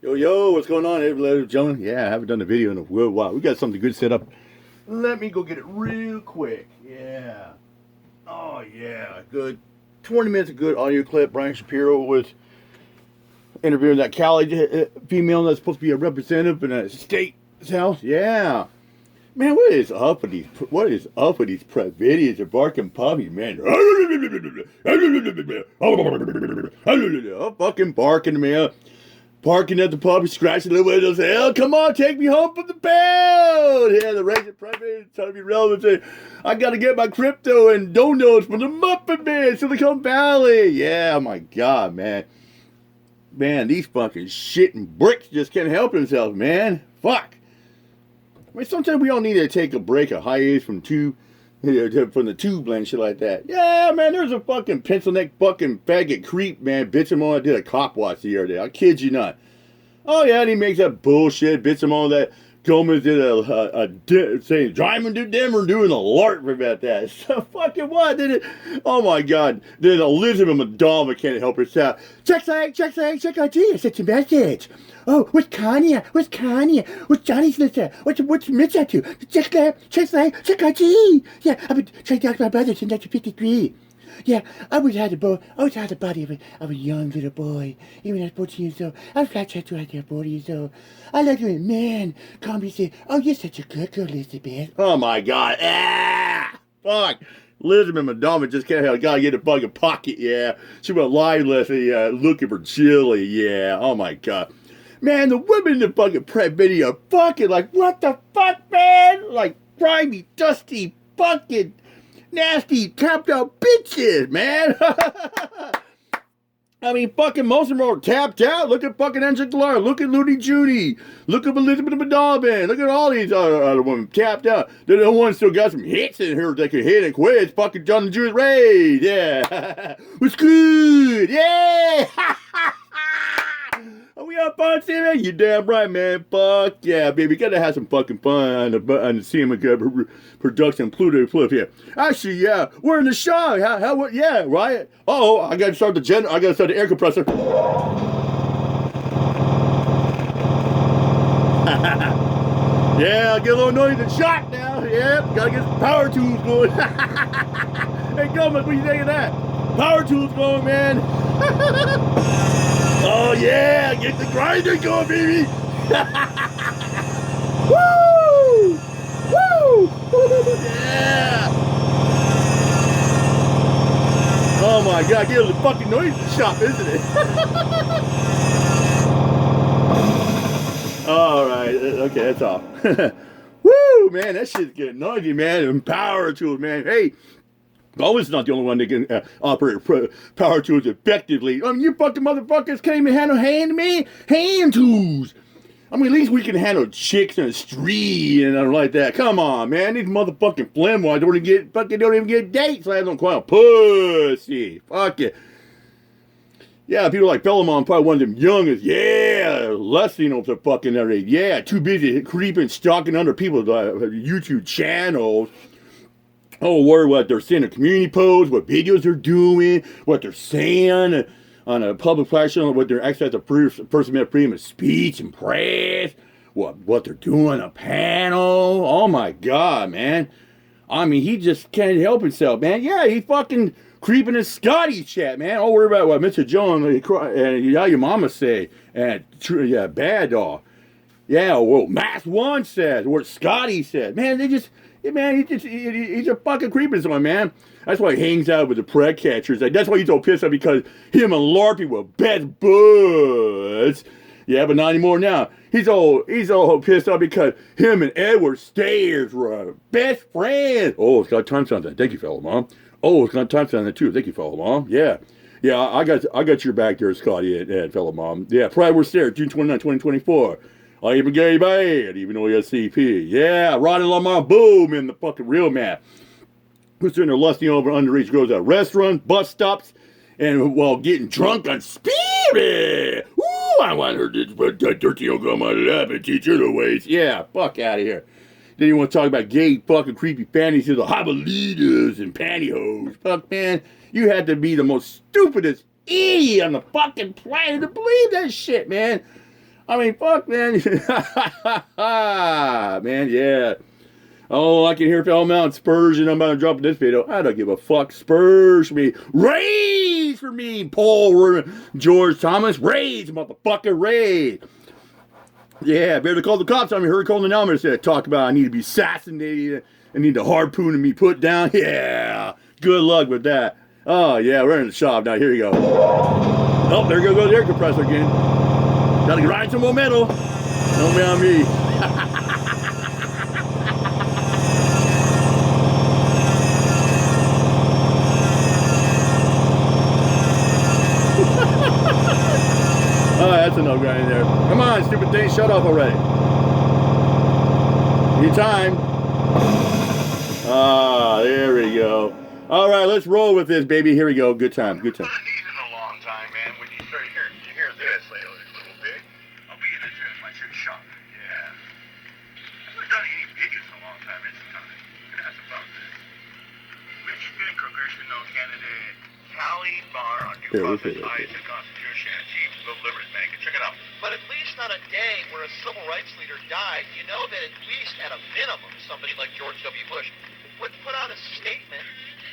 Yo, what's going on, ladies and gentlemen? Yeah, I haven't done a video in a while. We got something good set up. Let me go get it real quick. Yeah. Oh, yeah. Good. 20 minutes of good audio clip. Brian Shapiro was interviewing that Cali female that's supposed to be a representative in a state house. Yeah. Man, what is up with these Predvidians and barking puppies, man? Fucking barking, man. Barking at the puppy, scratching the windows. Hell, come on, take me home from the pound. Yeah, the racing private trying to be relevant. Say, I got to get my crypto and donuts from the Muppet Man, Silicon Valley. Yeah, my God, man. Man, these fucking shitting bricks just can't help themselves, man. Fuck. I mean, sometimes we all need to take a break, a hiatus from from the tube and shit like that. Yeah, man, there's a fucking pencil neck fucking faggot creep, man, bitch him on. I did a cop watch the other day. I kid you not. Oh, yeah, and he makes that bullshit, bitch him on that. Gomez did saying, driving to Denver doing a LARP about that. So fucking what? Did it? Oh, my God. Then Elizabeth Madonna can't help herself. Check ID. I sent your message. Oh, what's Kanye? What's Kanye? What's Johnny's list? What's Mitch up to? Check ID. Yeah, I've been trying to talk to my brother since 1953. Yeah, I always had the body of a young little boy. Even at 14 years old. I was flat tattooed right there at 40 years old. I like when man call me and say, oh, you're such a good girl, Elizabeth. Oh, my God. Ah! Fuck. Elizabeth Madonna just can't help. Gotta get a fucking pocket, yeah. She went live lesson, looking for chili, yeah. Oh, my God. Man, the women in the fucking prep video are fucking like, what the fuck, man? Like, grimy, dusty, fucking nasty, tapped out bitches, man. I mean, fucking most of them are tapped out. Look at fucking Angela Clark. Look at Looney Judy. Look at Elizabeth Madonna. Look at all these other women tapped out. They're the ones still got some hits in her that can hit and quit. It's fucking John and Julius Ray. Yeah. What's good? Yeah. Are we up on TV? You damn right, man. Fuck yeah, baby. Gotta have some fucking fun on the CM production Pluto Flip here. Actually, yeah, we're in the show. What? Yeah, right. Oh, I gotta start the air compressor. Yeah, get a little noise and shot now. Yep, gotta get some power tools going. Hey, Gomez, what you think of that? Power tools going, man. Oh yeah, get the grinder going, baby. Woo! Woo! Yeah! Oh my God, get a fucking noise in the shop, isn't it? All right, okay, that's off. Woo, man, that shit's getting noisy, man. And power tools, man. Hey. Always not the only one that can operate power tools effectively. I mean, you fucking motherfuckers can't even handle hand tools. I mean, at least we can handle chicks in a street and like that. Come on, man. These motherfucking flimwise don't even get dates. I don't call pussy. Fuck it. Yeah, people like Fellamon, probably one of them youngest. Yeah, Latinos are fucking everything. Yeah, too busy creeping, stalking under people's YouTube channels. Oh, worry what they're saying in community posts, what videos they're doing, what they're saying on a public platform, what they're exercising the First Amendment freedom of speech and press, what they're doing on a panel. Oh my God, man. I mean, he just can't help himself, man. Yeah, he fucking creeping in Scotty chat, man. Don't worry about what Mr. Jones and yeah, your mama say. And yeah, bad dog. Yeah, well, Max One says, or Scotty said. Man, they just... Man, he's a fucking creeping one, man. That's why he hangs out with the preg catchers. That's why he's so pissed off, because him and Larpy were best buds. Yeah, but not anymore now. He's all pissed off because him and Edward Stairs were best friends. Oh, it's got time on that. Thank you, fellow mom. Oh, it's got time on that too. Thank you, fellow mom. Yeah. Yeah, I got your back there, Scotty and fellow mom. Yeah, Pride We're Stairs, June 29, 2024. I even gay bad, even though he has CP. Yeah, Ronnie Lamar, boom, in the fucking real man. Who's sitting there lusting over underage girls at restaurants, bus stops, and while getting drunk on spirit. Ooh, I want her to put that dirty yoke on my lap and teach her the ways. Yeah, fuck out of here. Then you want to talk about gay fucking creepy fantasies of habalitas and pantyhose. Fuck, man, you had to be the most stupidest idiot on the fucking planet to believe that shit, man. I mean, fuck, man. Man, yeah. Oh, I can hear Phil Mount Spurs, and I'm about to drop this video. I don't give a fuck. Spurs for me. Raise for me. Paul George Thomas. Raise, motherfucker. Raise. Yeah, better call the cops on me. Hurry, call the number. Said talk about I need to be assassinated. I need the harpoon and me put down. Yeah. Good luck with that. Oh, yeah, we're in the shop now. Here you go. Oh, there goes the air compressor again. Gotta grind some more metal. Don't be on me. Oh, that's enough grinding there. Come on, stupid thing, shut up already. Need time. Ah, there we go. All right, let's roll with this, baby. Here we go. Good time, good time. I haven't eaten in a long time, man. When you start hear this lately, a little bit, I'll be in the gym, my chick shop. Yeah. I haven't done any videos in a long time. It's time. That's about this. Michigan congressional candidate Callie Barr on due process, eyes the Constitution, and Chief of Liberty Bank. Check it out. But at least on a day where a civil rights leader died, you know that at least at a minimum, somebody like George W. Bush would put out a statement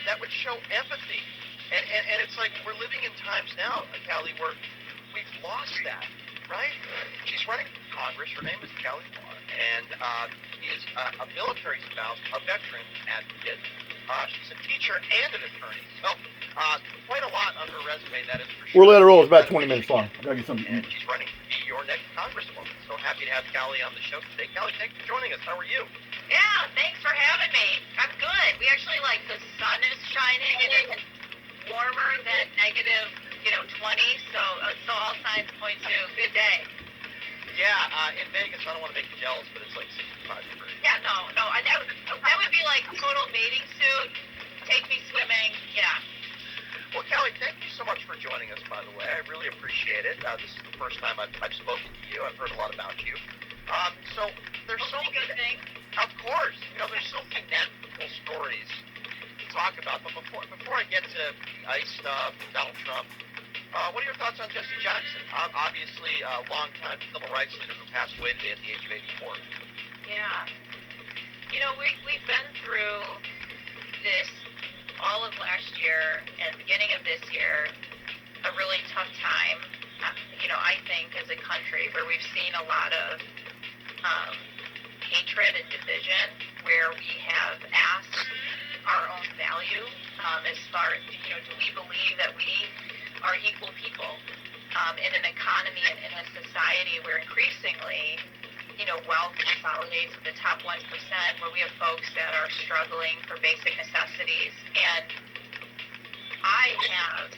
that would show empathy. And it's like we're living in times now, Callie, where we've lost that, right? She's running for Congress. Her name is Callie Barr, and is a military spouse, a veteran advocate. She's a teacher and an attorney. So quite a lot on her resume, that is for sure. We'll let it roll. It's about 20 minutes long. I gotta get something to And eat. she's running to be your next congresswoman. So happy to have Callie on the show today. Callie, thanks for joining us. How are you? Yeah, thanks for having me. I'm good. We actually the sun is shining and it's warmer than negative, 20. So all signs point to a good day. Yeah, in Vegas, I don't want to make you jealous, but it's like 65 degrees. Yeah, no. That would be like total bathing suit. Take me swimming. Yeah. Well, Callie, thank you so much for joining us, by the way. I really appreciate it. This is the first time I've spoken to you. I've heard a lot about you. So there's so many good things. Of course. There's so many wonderful stories to talk about. But before I get to ICE stuff, Donald Trump, what are your thoughts on Jesse Jackson? Obviously, a longtime civil rights leader who passed away today at the age of 84. Yeah. We've been through this all of last year and beginning of this year, a really tough time, I think, as a country where we've seen a lot of hatred and division, where we have asked our own value as far as, do we believe that we are equal people in an economy and in a society where increasingly, wealth consolidates with the top 1%, where we have folks that are struggling for basic necessities. And I have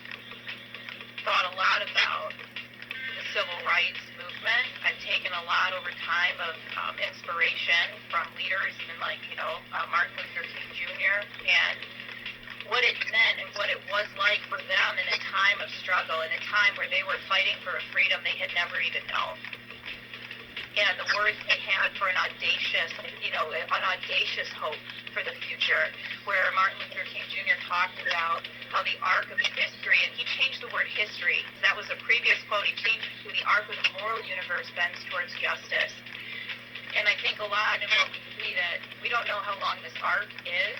thought a lot about the civil rights movement. I've taken a lot over time of inspiration from leaders even Martin Luther King Jr. and what it meant and what it was like for them in a time of struggle, in a time where they were fighting for a freedom they had never even known. And the words they had for an audacious hope for the future, where Martin Luther King Jr. talked about how the arc of history, and he changed the word history, that was a previous quote, he changed it to the arc of the moral universe bends towards justice. And I think a lot of what we see that we don't know how long this arc is,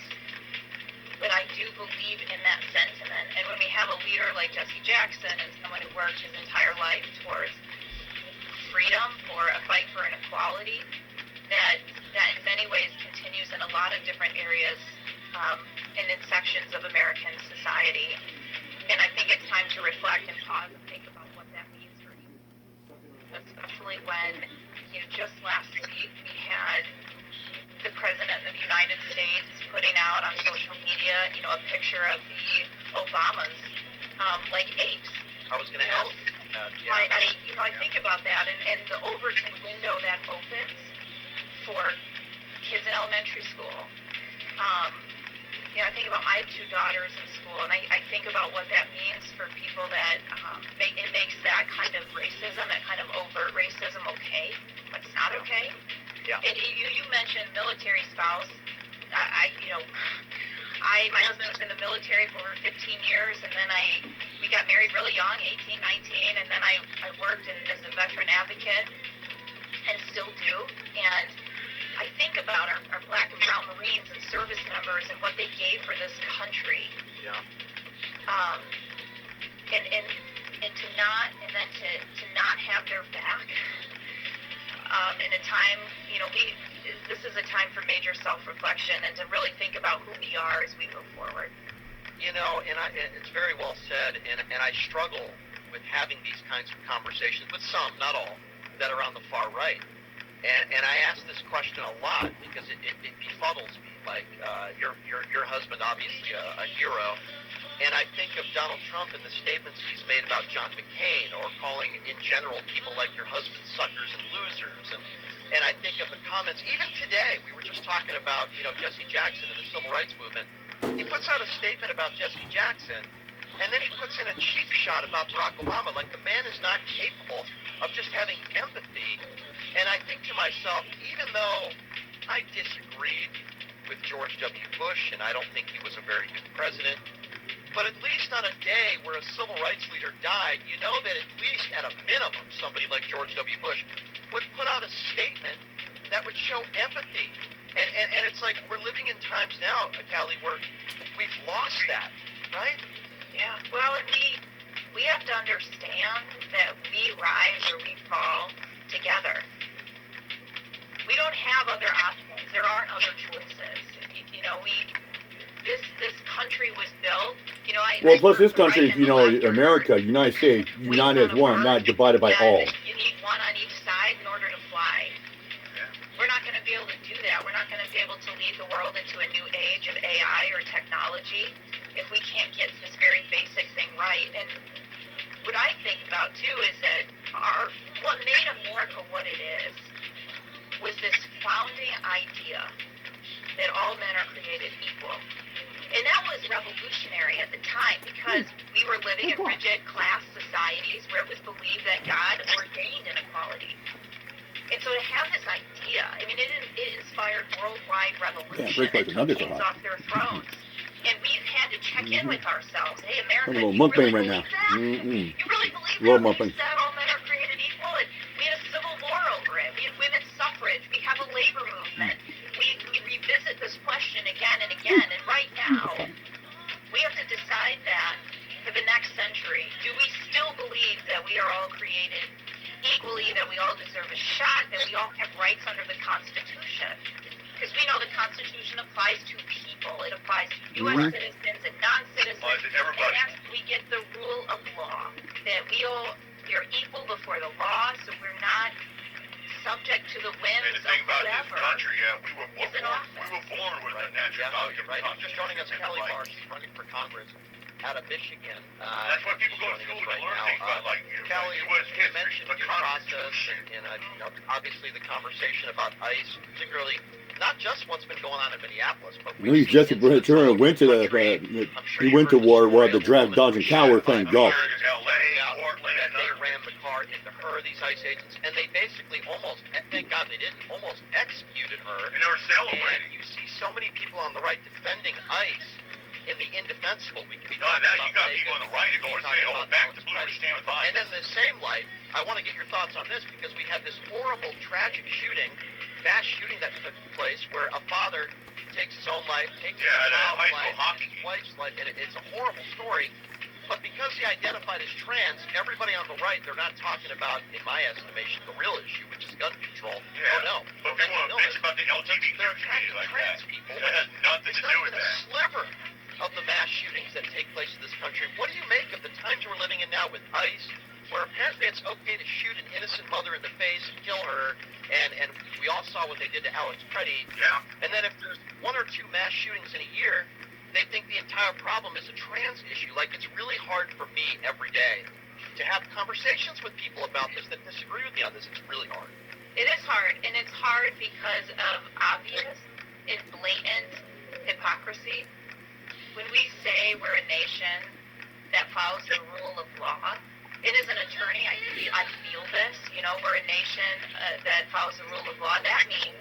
but I do believe in that sentiment. And when we have a leader like Jesse Jackson and someone who worked his entire life towards freedom or a fight for inequality, that in many ways continues in a lot of different areas and in sections of American society. And I think it's time to reflect and pause and think about what that means for you. Especially when, just last week we had the President of the United States putting out on social media, a picture of the Obamas like apes. I was going to ask. I think about that, and the Overton window that opens for kids in elementary school. I think about my two daughters in school, and I think about what that means for people that it makes that kind of racism, that kind of overt racism okay, but it's not okay. Yeah. And you mentioned military spouse. My husband was in the military for over 15 years, and then we got married really young, 18, 19, and then I worked as a veteran advocate do. And I think about our Black and Brown Marines and service members and what they gave for this country. Yeah. And to not, and then to not have their back. In a time, this is a time for major self-reflection and to really think about who we are as we move forward. It's very well said, and I struggle with having these kinds of conversations with some, not all, that are on the far right. And I ask this question a lot because it befuddles me. Like, your husband, obviously a hero, and I think of Donald Trump and the statements he's made about John McCain, or calling in general people like your husband suckers and losers, and I think of the comments, even today, we were just talking about, Jesse Jackson and the Civil Rights Movement. He puts out a statement about Jesse Jackson, and then he puts in a cheap shot about Barack Obama, like the man is not capable of just having empathy. And I think to myself, even though I disagreed with George W. Bush, and I don't think he was a very good president, but at least on a day where a civil rights leader died, you know that at least at a minimum, somebody like George W. Bush would put out a statement that would show empathy. And it's like we're living in times now, Callie, where we've lost that, right? Yeah. Well, we have to understand that we rise or we fall together. We don't have other options. There aren't other choices. This country was built. Well, plus this country, America, United States, united as one, not divided by all. You need one on each side in order to fly. We're not going to be able to do that. We're not going to be able to lead the world into a new age of AI or technology if we can't get this very basic thing right. And what I think about, too, is that what made America what it is was this founding idea that all men are created equal. And that was revolutionary at the time because we were living in rigid class societies where it was believed that God ordained inequality. And so to have this idea, it inspired worldwide revolution and took kings off their thrones. And we've had to check in with ourselves. Hey, America, I'm a little you mukbang really right now. believe that? You really believe Love that? mukbang. We said all men are created equal, and we had a civil war over it. We had women's suffrage. We have a labor movement. We revisit this question again and again. And right now, we have to decide that for the next century. Do we still believe that we are all created equally, that we all deserve a shot, that we all have rights under the Constitution? Because we know the Constitution applies to people. It applies to U.S. citizens and non-citizens. Applies to everybody. And we get the rule of law, that we are equal before the law, so we're not subject to the whims And the of thing about whoever. this country, we were Isn't awesome. born with a natural You're right. Just joining us, Kelly Marsh, running for Congress out of Michigan. That's why people go to school to learn things about, like, Kelly, U.S. you history, mentioned the due process, Constitution. and obviously the conversation about ICE, particularly not just what's been going on in Minneapolis, but Jesse Turner went to he went to war where the draft Dodge and Cow were playing golf. They ran the car into her, these ICE agents, and they basically almost, thank God they didn't, almost executed her. And they were celebrating. And you see so many people on the right defending ICE in the indefensible. We can be No, now you got people on the right who go and say, back to blue, stand with ICE. And in the same light, I want to get your thoughts on this because we had this horrible, tragic shooting, mass shooting that took place where a father takes his own life, takes his child's life, his wife's life, and it's a horrible story. But because he identified as trans, everybody on the right, they're not talking about, in my estimation, the real issue, which is gun control. Yeah. Oh, no. But people want to bitch about the LGBT They're community attacking like trans that. people. That has nothing to do with It's that. not even a sliver of the mass shootings that take place in this country. What do you make of the times we're living in now with ICE, where apparently it's okay to shoot an innocent mother in the face and kill her, and we all saw what they did to Alex Preddy. Yeah. And then if there's one or two mass shootings in a year, they think the entire problem is a trans issue. Like, it's really hard for me every day to have conversations with people about this that disagree with me on this. It's really hard. It is hard, and it's hard because of obvious and blatant hypocrisy. When we say we're a nation that follows the rule of law, it as an attorney, I feel this. We're a nation that follows the rule of law. That means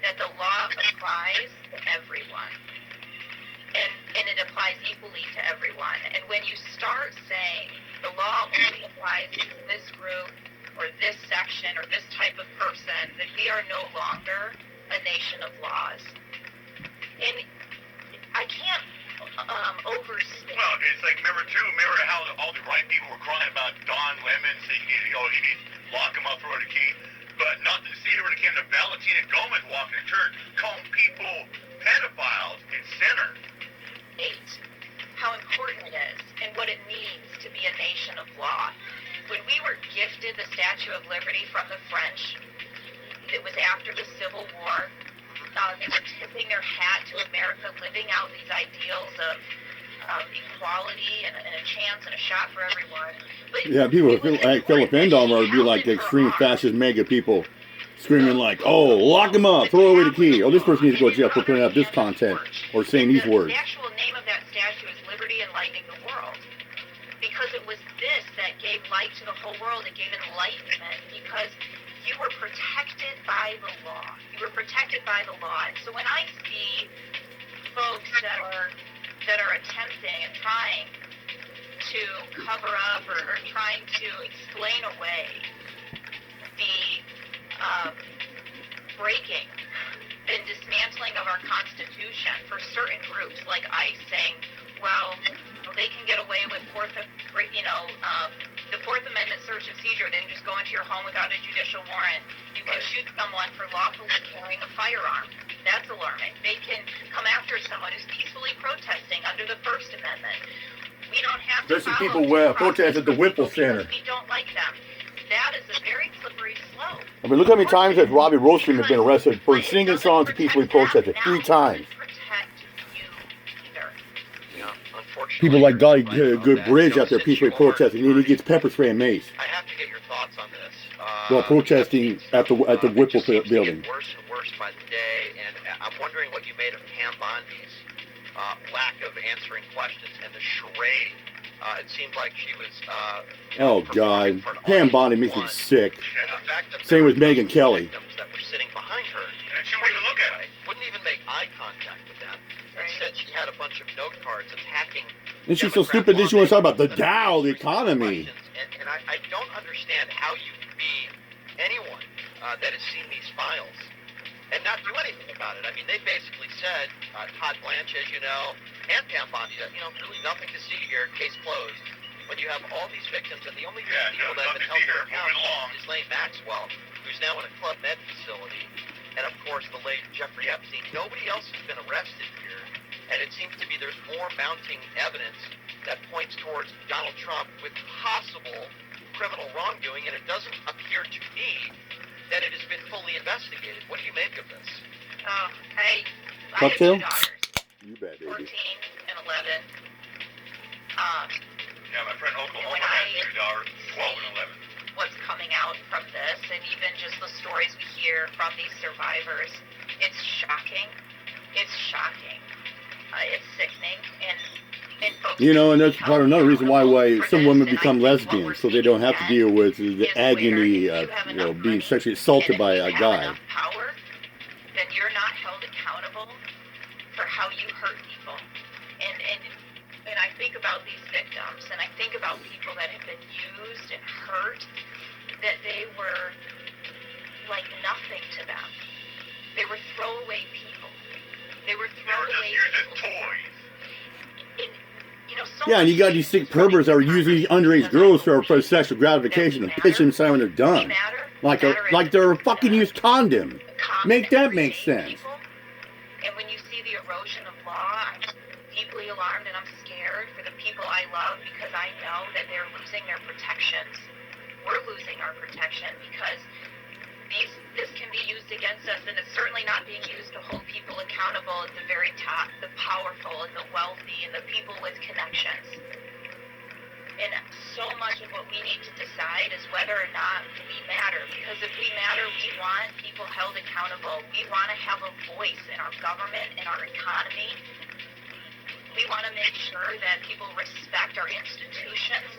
that the law applies to everyone. And it applies equally to everyone. And when you start saying the law only applies to this group or this section or this type of person, that we are no longer a nation of laws. And I can't overstate. Well, it's like, remember how all the right people were crying about Don Lemon, saying, you need to lock him up, throw the key. But not to see when it came to Valentina Gomez walking to church, calling people pedophiles and sinners. How important it is and what it means to be a nation of law. When we were gifted the Statue of Liberty from the French, it was after the Civil War. They were tipping their hat to America, living out these ideals of equality and a chance and a shot for everyone. But Yeah, people like Philip Endom would be like extreme fascist mega people screaming like, oh, lock him up, throw away the key. Oh, this person needs to go to jail for putting up this content or saying these words. The actual name of that statue is Liberty Enlightening the World. Because it was this that gave light to the whole world. It gave enlightenment because you were protected by the law. You were protected by the law. And so when I see folks that are attempting and trying to cover up or trying to explain away the breaking and dismantling of our Constitution for certain groups, like ICE saying, well, they can get away with the Fourth Amendment search and seizure. They can just go into your home without a judicial warrant. You can shoot someone for lawfully carrying a firearm. That's alarming. They can come after someone who's peacefully protesting under the First Amendment. We don't have to There's some follow people due protest at the Whipple process Center. because we don't like them. That is a very slippery slope. I mean, look how many times that Robbie Roastream has been arrested for singing songs to peacefully protested. 3 times. People like Golly Good Bridge out there peacefully protesting, and he gets pepper spray and mace I have to get your thoughts on this. while protesting at the Whipple building. Worse and worse by the day, and I'm wondering what you made of Pam Bondi's lack of answering questions and the charade. It seemed like she was. Oh God, Pam Bondi makes me sick. The fact that Same with Megyn Kelly. That were sitting behind her. And she wouldn't even look at it. Wouldn't even make eye contact with them. Instead, she had a bunch of note cards attacking. And she's so stupid that she wants to talk about the Dow, the economy. And I don't understand how you can be anyone that has seen these files and not do anything about it. I mean, they basically said, Todd Blanche, as you know, and Pam Bondi, really nothing to see here, case closed. When you have all these victims, and the only people that have been held to account is Lane Maxwell, who's now in a Club Med facility, and of course the late Jeffrey Epstein. Nobody else has been arrested here, and it seems to be there's more mounting evidence that points towards Donald Trump with possible criminal wrongdoing, and it doesn't appear to me that it has been fully investigated. What do you make of this? I have Cocktail? 2 daughters, You bet, 14 baby. and 11. Yeah, my friend Oklahoma When had I 2 daughters, 12 and 11. What's coming out from this, and even just the stories we hear from these survivors, it's shocking. It's shocking. It's sickening, and folks. You know, and that's part of another reason why some women become lesbians, so they don't have to deal with the agony of being sexually assaulted by a guy. Power, then you're not held accountable for how you hurt people, and I think about these victims, and I think about people that have been used and hurt, that they were like nothing to them. They were throwaway people. They were throwaway You're just people. toys. Yeah, and you got these sick perverts that are using these underage girls for sexual gratification and pitch them inside when they're done. Like they're a fucking used condom. Make that make sense. And when you see the erosion of law, I'm deeply alarmed and I'm scared for the people I love because I know that they're losing their protections. We're losing our protection because this can be used against us, and it's certainly not being used to hold people accountable at the very top, the powerful and the wealthy and the people with connections. And so much of what we need to decide is whether or not we matter, because if we matter, we want people held accountable. We want to have a voice in our government, in our economy. We want to make sure that people respect our institutions.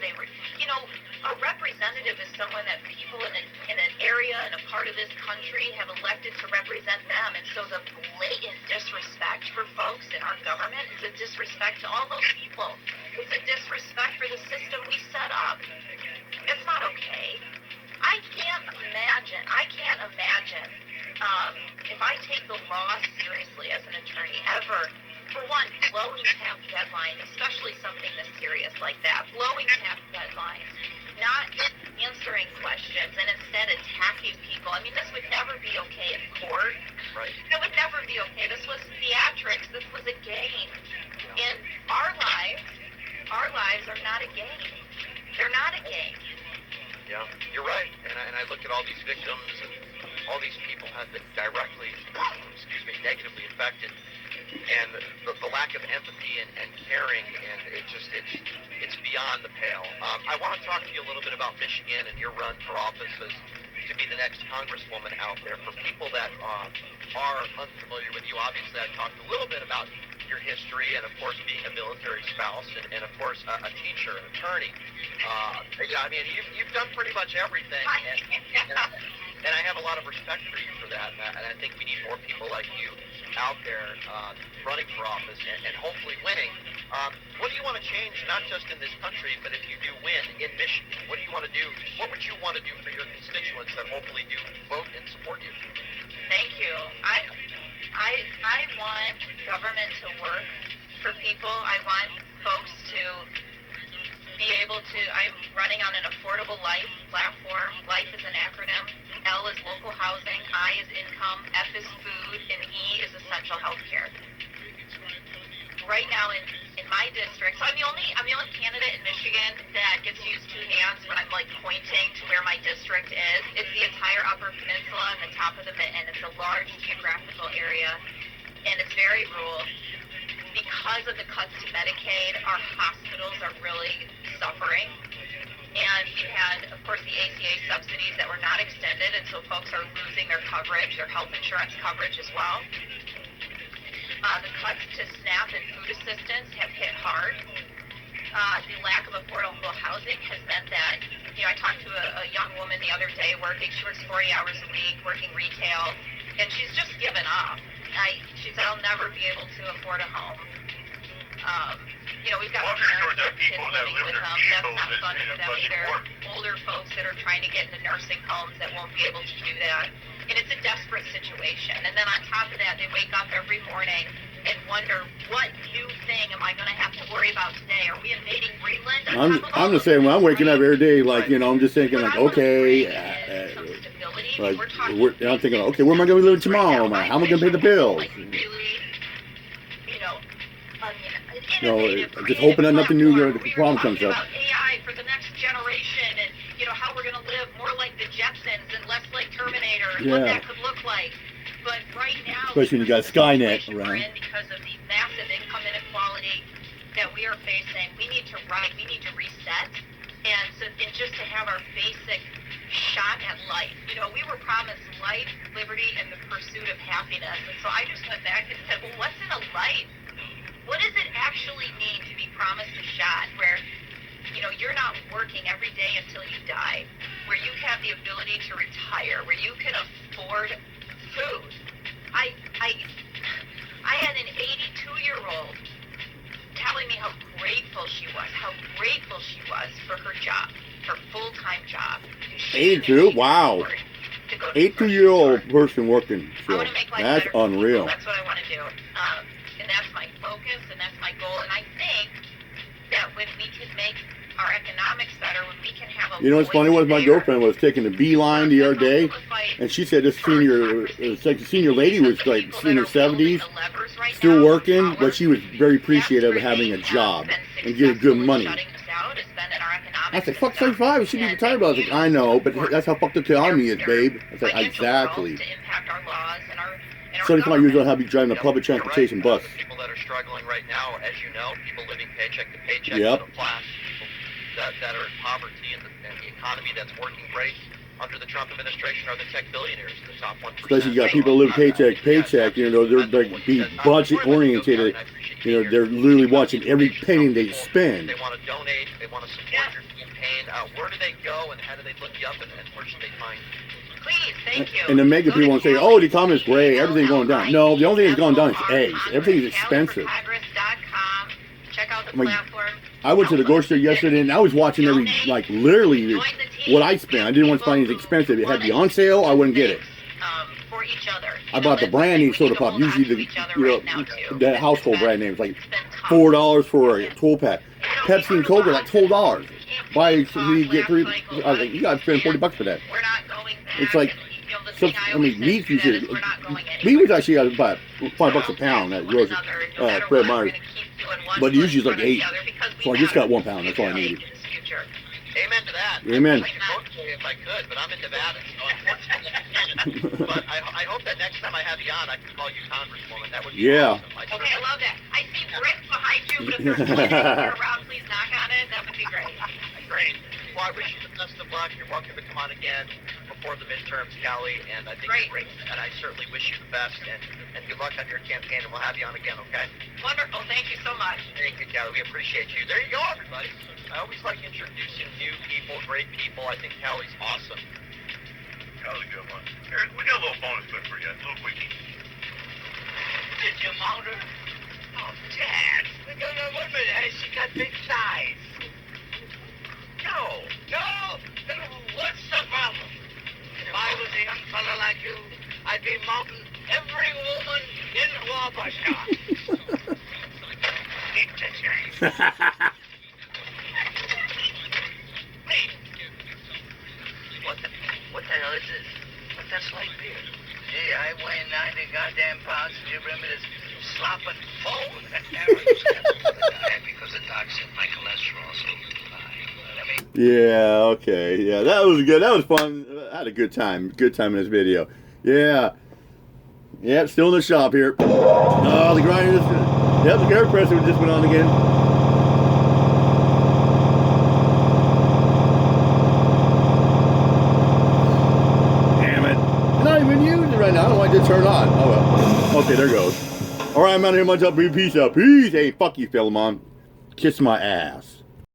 A representative is someone that people in an area, in a part of this country, have elected to represent them. And so the blatant disrespect for folks in our government is a disrespect to all those people. It's a disrespect for the system we set up. It's not okay. I can't imagine if I take the law seriously as an attorney ever, for one, blowing past deadlines, especially something this serious like that, blowing past deadlines, not answering questions, and instead attacking people. I mean, this would never be okay in court. Right. It would never be okay. This was theatrics. This was a game. And our lives are not a game. They're not a game. Yeah, you're right. And I look at all these victims, and all these people have been directly, negatively affected. And the lack of empathy and caring, and it's beyond the pale. I want to talk to you a little bit about Michigan and your run for office to be the next congresswoman out there. For people that are unfamiliar with you, obviously I talked a little bit about your history, and of course being a military spouse, and of course a teacher, an attorney. Yeah, I mean, you've done pretty much everything, and I have a lot of respect for you for that, and I think we need more people like you out there running for office and hopefully winning. What do you want to change, not just in this country, but if you do win in Michigan? What do you want to do? What would you want to do for your constituents that hopefully do vote and support you? Thank you. I want government to work for people. I want folks to be able to, I'm running on an affordable life platform. Life is an acronym. L is local housing, I is income, F is food, and E is essential health care. Right now in my district, so I'm the only candidate in Michigan that gets to use two hands when I'm like pointing to where my district is. It's the entire Upper Peninsula and the top of the Mitten. It's a large geographical area, and it's very rural. Because of the cuts to Medicaid, our hospitals are really suffering. And we had, of course, the ACA subsidies that were not extended, and so folks are losing their coverage, their health insurance coverage as well. The cuts to SNAP and food assistance have hit hard. The lack of affordable housing has meant that, I talked to a young woman the other day she works 40 hours a week, working retail, and she's just given up. She said, I'll never be able to afford a home. We've got parents with kids living with them. That's not fun for them either. Older folks that are trying to get into nursing homes that won't be able to do that. And it's a desperate situation. And then on top of that, they wake up every morning and wonder, what new thing am I going to have to worry about today? Are we invading Greenland? I'm the same way. I'm waking up every day like, I'm just thinking like, okay. I'm thinking, okay, where am I going to be living tomorrow? How am I going to pay the bills? Just hoping that nothing new problem comes up. AI for the next generation, and how we're going to live more like the Jetsons and less like Terminator, and what that could look like. But right now, especially when you got Skynet around, because of the massive income inequality that we are facing, we need to reset, and just to have our basic shot at life. We were promised life, liberty, and the pursuit of happiness, and so I just went back and said, well, what's in a life? What does it actually mean to be promised a shot where, you're not working every day until you die, where you have the ability to retire, where you can afford food? I had an 82-year-old telling me how grateful she was for her job, her full-time job. 82? Wow. 82-year-old person working. So that's unreal. That's what I want to do. And that's my focus, and that's my goal. And I think that when we can make our economics better, when we can have a what's funny was my girlfriend was taking the beeline the other day, and she said this senior lady was like in her 70s, still working, but she was very appreciative of having a job and getting good money. I said, fuck 75, she should be retired. But I was like, I know, but that's how fucked up the economy is, babe. I said, exactly. 75 years old, I'll be driving a public transportation bus. People that are struggling right now, as you know, people living paycheck to paycheck, yep. middle class, people that are in poverty, and the economy that's working great under the Trump administration are the tech billionaires, the top 1%. Especially you got people living paycheck to paycheck, they're like being budget oriented. They're literally watching every penny they spend. They want to donate, they want to support your campaign. Where do they go, and how do they look you up, and where should they find you? Please, thank you. And the mega people want to say, oh, the economy's great, everything's going down. No, the only thing that's going down is eggs. Everything's expensive. Check out the platform. I went to the grocery store yesterday, and I was watching every, like, literally what I spent. I didn't want to find anything expensive. It had to be on sale, I wouldn't get it. For each other. I bought the brand name soda pop. Usually the household brand name is like $4 for a 12-pack. Pepsi and Coke are like $12. Buy so you get 3. I was like, you gotta spend $40 for that. It's like, meat usually. Meat was actually about $5 a pound at grocery. Fred Meyer's. But usually it's like 8. So I just got 1 pound. That's all I needed. Amen to that. Amen. I could vote for you if I could, but I'm in Nevada, so unfortunately I can't. But I hope that next time I have you on, I can call you Congresswoman. That would be awesome. Okay, I love that. I see bricks behind you, but if there's one anywhere around, please knock on it. That would be great. Great. Well, I wish you the best of luck. You're welcome to come on again before the midterms, Callie, and I think you're great. And I certainly wish you the best, and good luck on your campaign, and we'll have you on again, okay? Wonderful. Thank you so much. Thank you, Callie. We appreciate you. There you go, everybody. I always like introducing new people, great people. I think Callie's awesome. Callie's a good one. Eric, we got a little bonus clip for you. A little quickie. Did you mount her? Oh, Dad. Wait a minute. She got big thighs. No. What's the problem? If I was a young fella like you, I'd be mounting every woman in Wabasha. What the hell is this? What's that slight beard? Gee, I weigh 90 goddamn pounds and you bring me this slopping phone. Because the doc said my cholesterol so high. Yeah, okay. Yeah, that was good. That was fun. I had a good time. Good time in this video. Yeah. Yeah, still in the shop here. Oh, the grinder. Yep, the air compressor just went on again. Damn it. I'm not even using it right now. I don't want it to turn on. Oh, well. Okay, there it goes. All right, I'm out of here. Much up. Peace out. Peace. Hey, fuck you, Philemon. Kiss my ass.